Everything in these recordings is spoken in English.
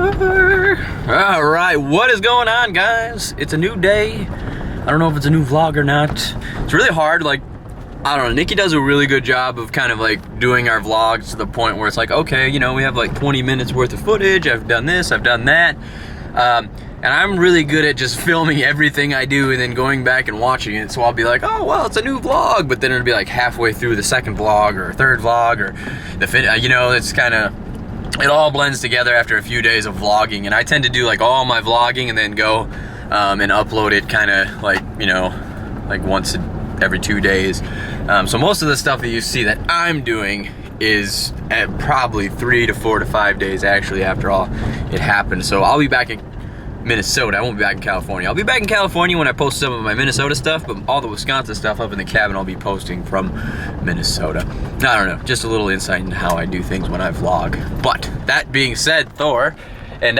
All right, what is going on, guys? It's a new day. I don't know if it's a new vlog or not. It's really hard, like, I don't know, Nikki does a really good job of kind of like doing our vlogs to the point where it's like, okay, you know, we have like 20 minutes worth of footage, I've done this, I've done that. And I'm really good at just filming everything I do and then going back and watching it. So I'll be like, oh, well, it's a new vlog. But then it'll be like halfway through the second vlog or third vlog or you know, it's kind of, it all blends together after a few days of vlogging. And I tend to do like all my vlogging and then go and upload it kind of like, you know, like once every 2 days. So most of the stuff that you see that I'm doing is at probably 3 to 4 to 5 days actually after all it happened. So I'll be back in Minnesota. I won't be back in California. I'll be back in California when I post some of my Minnesota stuff, but all the Wisconsin stuff up in the cabin I'll be posting from Minnesota. I don't know, just a little insight into how I do things when I vlog. But that being said, Thor and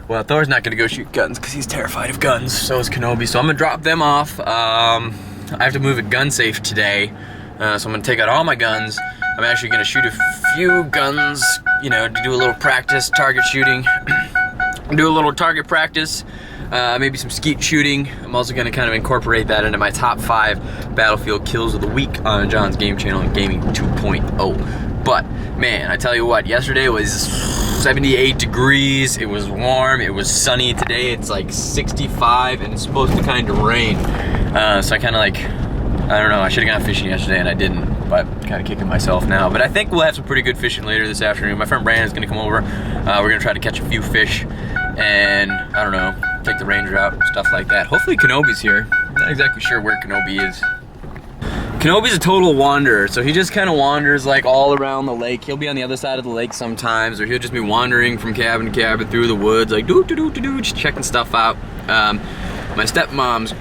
well, Thor's not gonna go shoot guns because he's terrified of guns. So is Kenobi. So I'm gonna drop them off. I have to move a gun safe today. So I'm gonna take out all my guns. I'm actually gonna shoot a few guns, you know, to do a little practice target shooting. Do a little target practice, maybe some skeet shooting. I'm also gonna kind of incorporate that into my top 5 battlefield kills of the week on John's game channel and Gaming 2.0. But man, I tell you what, yesterday was 78 degrees, it was warm, it was sunny. Today it's like 65 and it's supposed to kind of rain. So I kind of like, I don't know, I should have gone fishing yesterday and I didn't, but kind of kicking myself now. But I think we'll have some pretty good fishing later this afternoon. My friend Brandon's gonna come over. We're gonna try to catch a few fish and, I don't know, take the ranger out, stuff like that. Hopefully Kenobi's here. I'm not exactly sure where Kenobi is. Kenobi's a total wanderer, so he just kind of wanders like all around the lake. He'll be on the other side of the lake sometimes, or he'll just be wandering from cabin to cabin through the woods, like doo-doo-doo-doo-doo, just checking stuff out. My stepmom's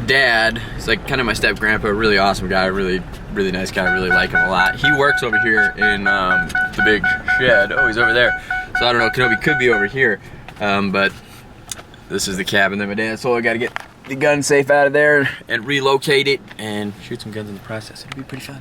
dad, he's like kind of my step-grandpa, really awesome guy, really nice guy, really like him a lot. He works over here in the big shed. Oh, he's over there. So I don't know, Kenobi could be over here. But this is the cabin that my dad sold. I gotta get the gun safe out of there and relocate it and shoot some guns in the process. It'll be pretty fun.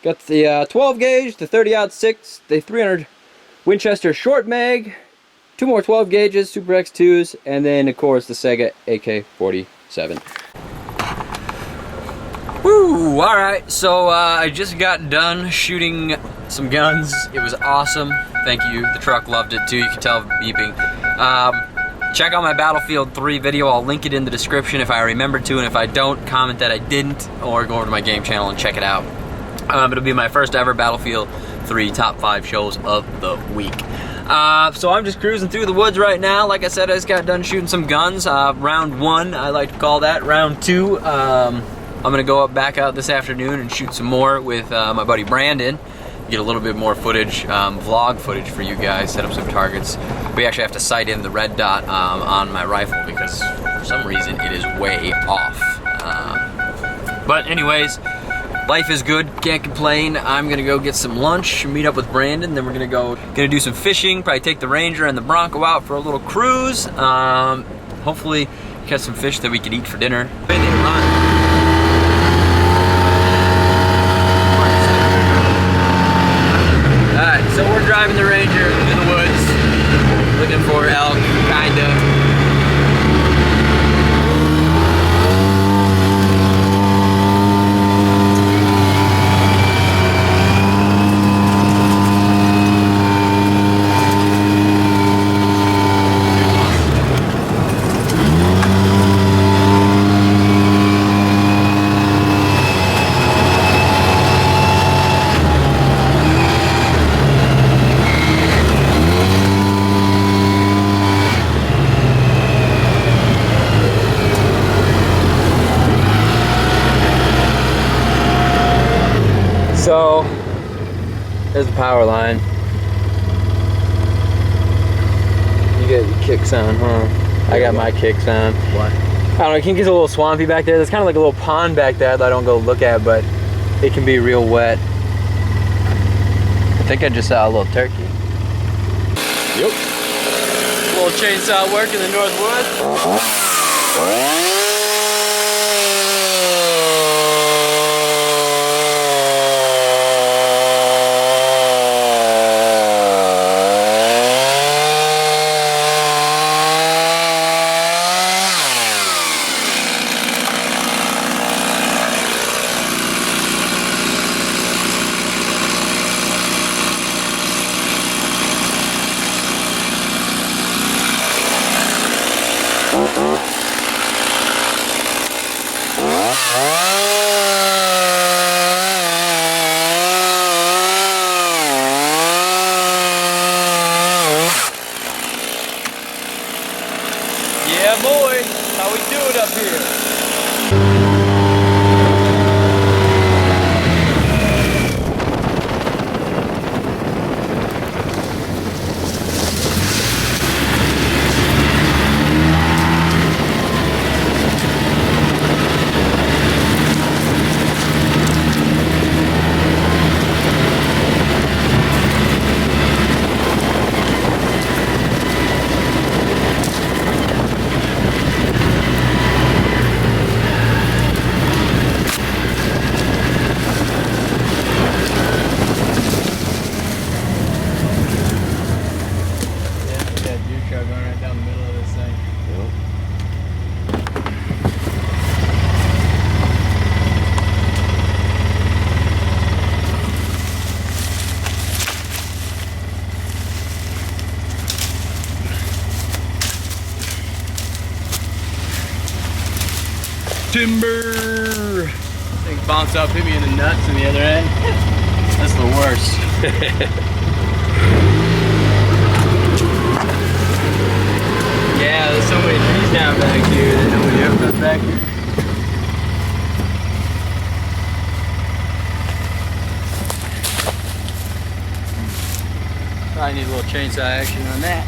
Got the 12 gauge, the 30-06, the 300 Winchester short mag, 2 more 12 gauges, Super X2s, and then of course the Sega AK-47. Woo! Alright, so I just got done shooting some guns. It was awesome. Thank you. The truck loved it too. You can tell beeping. Check out my Battlefield 3 video. I'll link it in the description if I remember to, and if I don't, comment that I didn't, or go over to my game channel and check it out. It'll be my first ever Battlefield 3 top 5 shows of the week. So I'm just cruising through the woods right now. Like I said, I just got done shooting some guns. Round 1, I like to call that. Round 2, I'm gonna go back out this afternoon and shoot some more with my buddy Brandon. Get a little bit more footage, vlog footage for you guys, set up some targets. We actually have to sight in the red dot on my rifle because for some reason it is way off. But anyways, life is good, can't complain. I'm gonna go get some lunch, meet up with Brandon, then we're gonna do some fishing, probably take the Ranger and the Bronco out for a little cruise. Hopefully catch some fish that we could eat for dinner. Alright, so we're driving the Ranger in the woods, looking for elk, kinda. There's the power line. You got your kicks on, huh? I got my kicks on. What? I don't know, it can get a little swampy back there. There's kind of like a little pond back there that I don't go look at, but it can be real wet. I think I just saw a little turkey. Yep. A little chainsaw work in the North Woods. Yeah, boy. How we do it up here? Timber! Things bounce up, hit me in the nuts in the other end. That's the worst. Yeah, there's so many trees down back here that nobody ever comes back here. Probably need a little chainsaw action on that.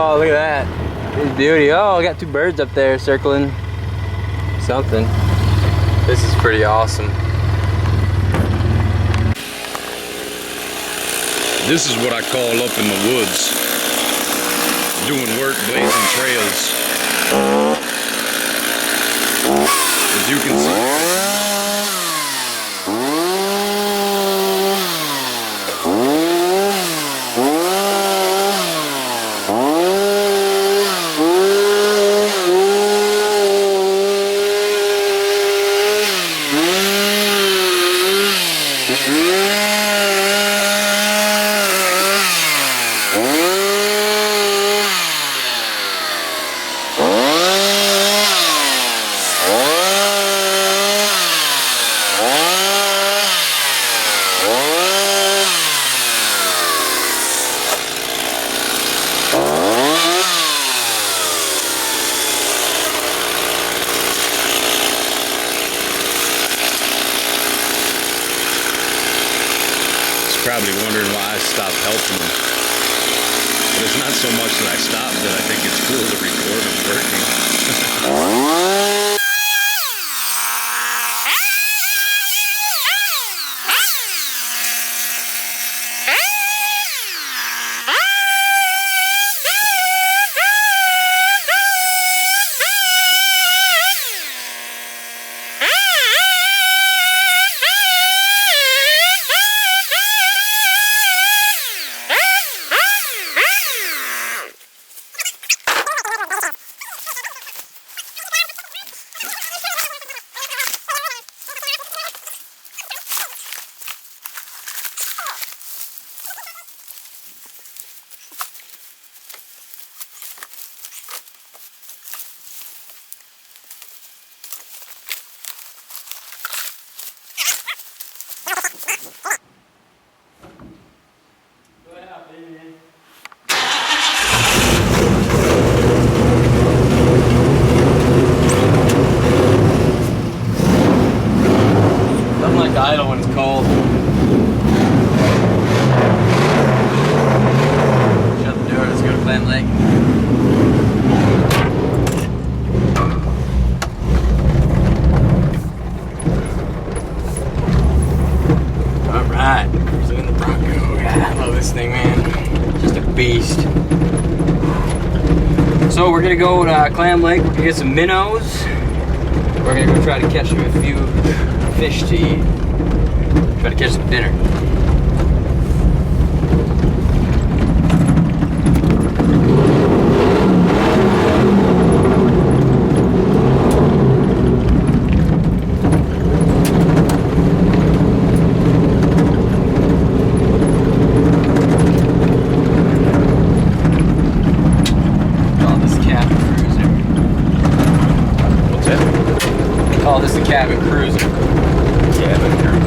Oh, look at that. It's beauty. Oh, I got two birds up there circling something. This is pretty awesome. This is what I call up in the woods. Doing work, blazing trails. As you can see. helping them. But it's not so much that I stopped that I think it's cool to record them working. Idle when it's cold. Shut the door, let's go to Clam Lake. Alright, cruising in the Bronco. Yeah, I love this thing, man. Just a beast. So we're gonna go to Clam Lake, we're gonna get some minnows. We're gonna go try to catch a few fish to eat. Try to catch some dinner. Call this the cabin cruiser. What's that? Call this the cabin cruiser. Cabin cruiser.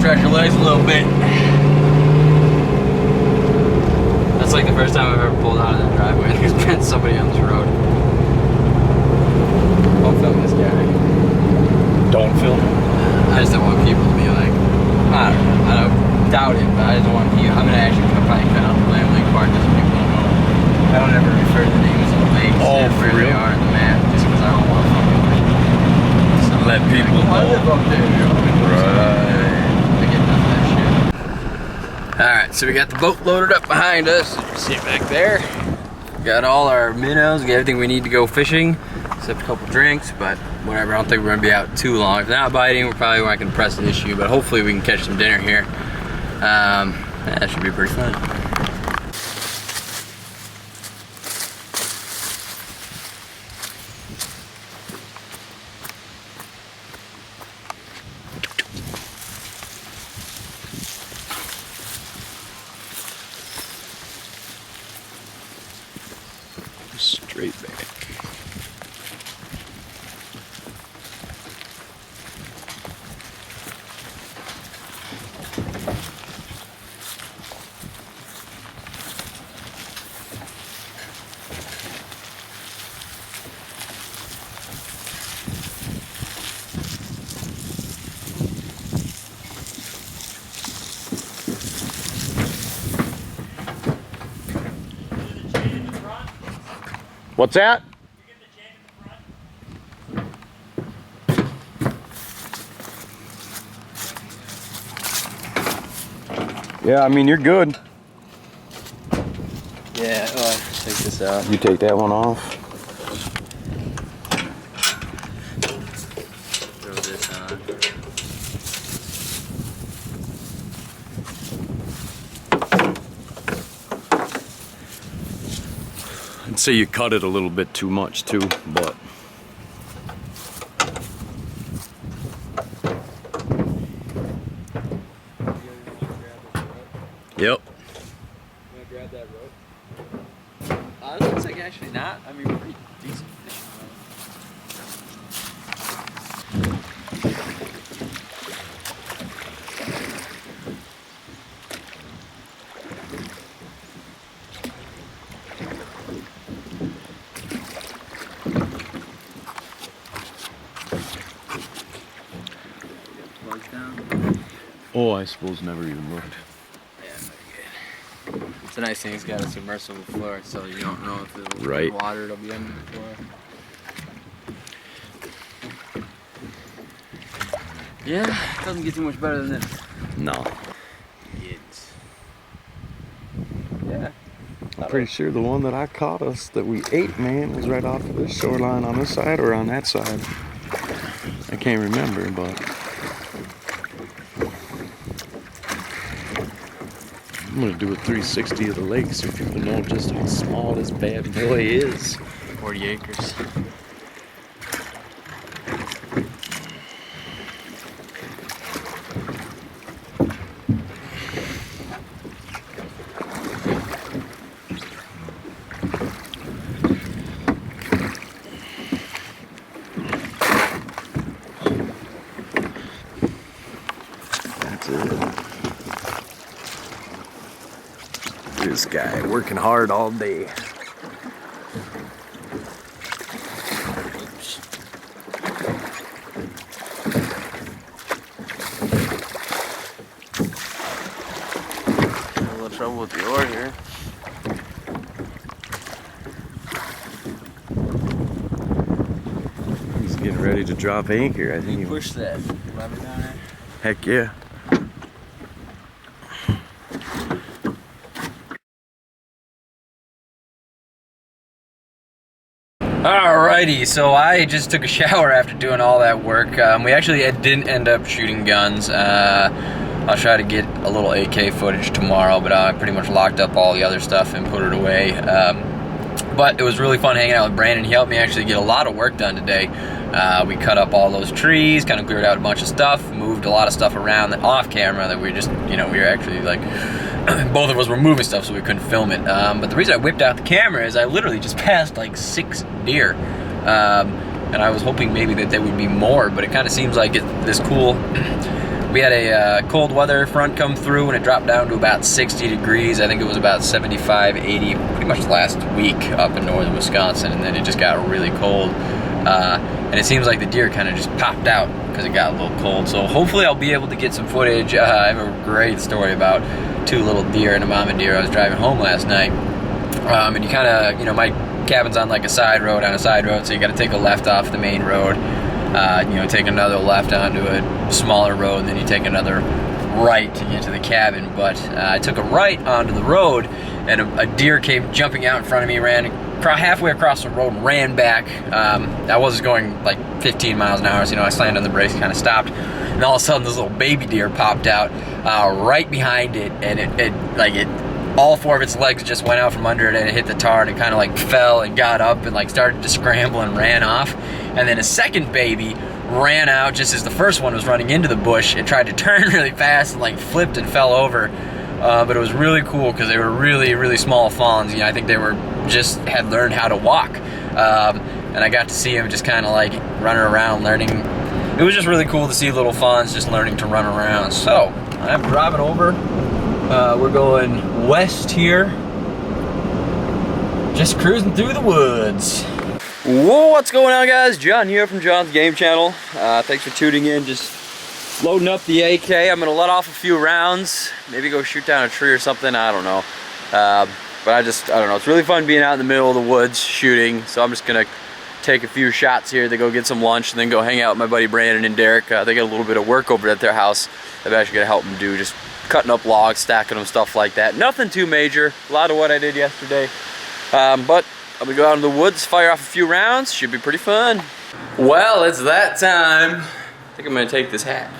Stretch your legs a little bit. That's like the first time I've ever pulled out of that driveway and there's been somebody on this road. Don't film this guy. Don't film it. I just don't want people to be like, I don't doubt it, but I just don't want people. I'm gonna actually probably cut out the Clam Lake part just so people don't know. I don't ever refer to the names of the lakes and where they are in the map just because I don't want to fucking Let people know. I live up there. Right. Alright, so we got the boat loaded up behind us. See it back there. Got all our minnows, got everything we need to go fishing, except a couple drinks, but whatever. I don't think we're gonna be out too long. If they're not biting, we're probably not gonna press the issue, but hopefully we can catch some dinner here. That should be pretty fun. Straight back. What's that? Yeah, I mean, you're good. Yeah, check this out. You take that one off. Throw this on. I'd say you cut it a little bit too much too, but Yep. yep. You wanna grab that rope? It looks like actually not. I mean, pretty decent fishing. Oh, I suppose never even looked. Yeah, very good. It's a nice thing. It's got a submersible floor, so you don't know if it'll Right. water it'll be under the floor. Yeah, it doesn't get too much better than this. No. Yeah. I'm pretty sure the one that I caught us that we ate, man, was right off of this shoreline on this side or on that side. I can't remember, but I'm gonna do a 360 of the lake so people know just how small this bad boy is. 40 acres. That's it. This guy working hard all day. A little trouble with the oar here. He's getting ready to drop anchor, I think. You push that lever down there. Heck yeah. Alrighty, so I just took a shower after doing all that work. We actually didn't end up shooting guns. I'll try to get a little AK footage tomorrow, but I pretty much locked up all the other stuff and put it away. But it was really fun hanging out with Brandon. He helped me actually get a lot of work done today. We cut up all those trees, kind of cleared out a bunch of stuff, moved a lot of stuff around that off camera that we just, we were actually like, both of us were moving stuff so we couldn't film it. But the reason I whipped out the camera is I literally just passed like 6 deer. And I was hoping maybe that there would be more, but it kind of seems like this cool. We had a cold weather front come through and it dropped down to about 60 degrees. I think it was about 75, 80, pretty much last week up in northern Wisconsin, and then it just got really cold. And it seems like the deer kind of just popped out because it got a little cold. So hopefully I'll be able to get some footage. I have a great story about 2 little deer and a mama deer. I was driving home last night, and you kind of, my cabin's on like a side road, so you got to take a left off the main road. Take another left onto a smaller road, and then you take another right to get to the cabin. But I took a right onto the road, and a deer came jumping out in front of me, ran halfway across the road, ran back. I was going like 15 miles an hour, so I slammed on the brakes, kind of stopped, and all of a sudden this little baby deer popped out right behind it, and it all 4 of its legs just went out from under it, and it hit the tar, and it kind of like fell and got up and like started to scramble and ran off. And then a second baby ran out just as the first one was running into the bush and tried to turn really fast and like flipped and fell over. But it was really cool because they were really, really small fawns. I think they had learned how to walk. And I got to see them just kind of like running around, learning. It was just really cool to see little fawns just learning to run around. So I'm driving over. We're going west here. Just cruising through the woods. Whoa, what's going on, guys? John here from John's Game Channel. Thanks for tuning in. Just loading up the AK. I'm gonna let off a few rounds. Maybe go shoot down a tree or something. I don't know. But I don't know. It's really fun being out in the middle of the woods shooting. So I'm just gonna take a few shots here to go get some lunch and then go hang out with my buddy Brandon and Derek. They got a little bit of work over at their house. I've actually got to help them do just cutting up logs, stacking them, stuff like that. Nothing too major. A lot of what I did yesterday. But I'm gonna go out in the woods, fire off a few rounds. Should be pretty fun. Well, it's that time. I think I'm gonna take this hat.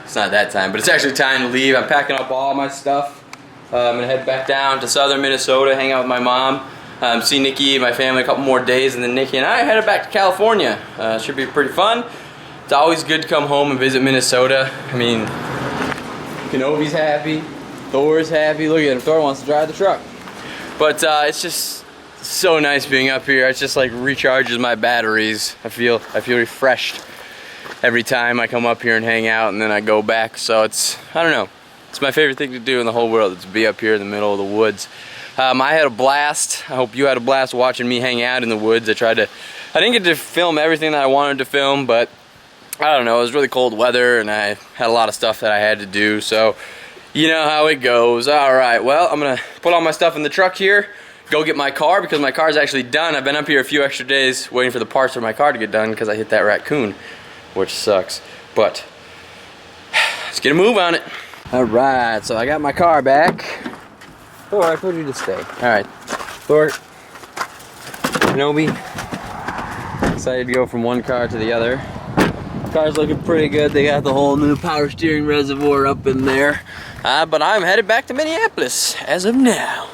It's not that time, but it's actually time to leave. I'm packing up all my stuff. I'm gonna head back down to southern Minnesota, hang out with my mom, see Nikki and my family a couple more days, and then Nikki and I headed back to California. Should be pretty fun. It's always good to come home and visit Minnesota. I mean, Kenobi's happy, Thor's happy. Look at him, Thor wants to drive the truck. But it's so nice being up here. It's just like recharges my batteries. I feel refreshed every time I come up here and hang out, and then I go back. So it's, I don't know, it's my favorite thing to do in the whole world, is to be up here in the middle of the woods. I had a blast. I hope you had a blast watching me hang out in the woods. I didn't get to film everything that I wanted to film, but I don't know, it was really cold weather and I had a lot of stuff that I had to do, so you know how it goes. Alright, well, I'm gonna put all my stuff in the truck here, go get my car, because my car is actually done. I've been up here a few extra days waiting for the parts for my car to get done because I hit that raccoon, which sucks. But let's get a move on it. Alright, so I got my car back. Thor, I told you to stay. Alright, Thor, Kenobi, excited to go from one car to the other. Car's looking pretty good. They got the whole new power steering reservoir up in there. But I'm headed back to Minneapolis as of now.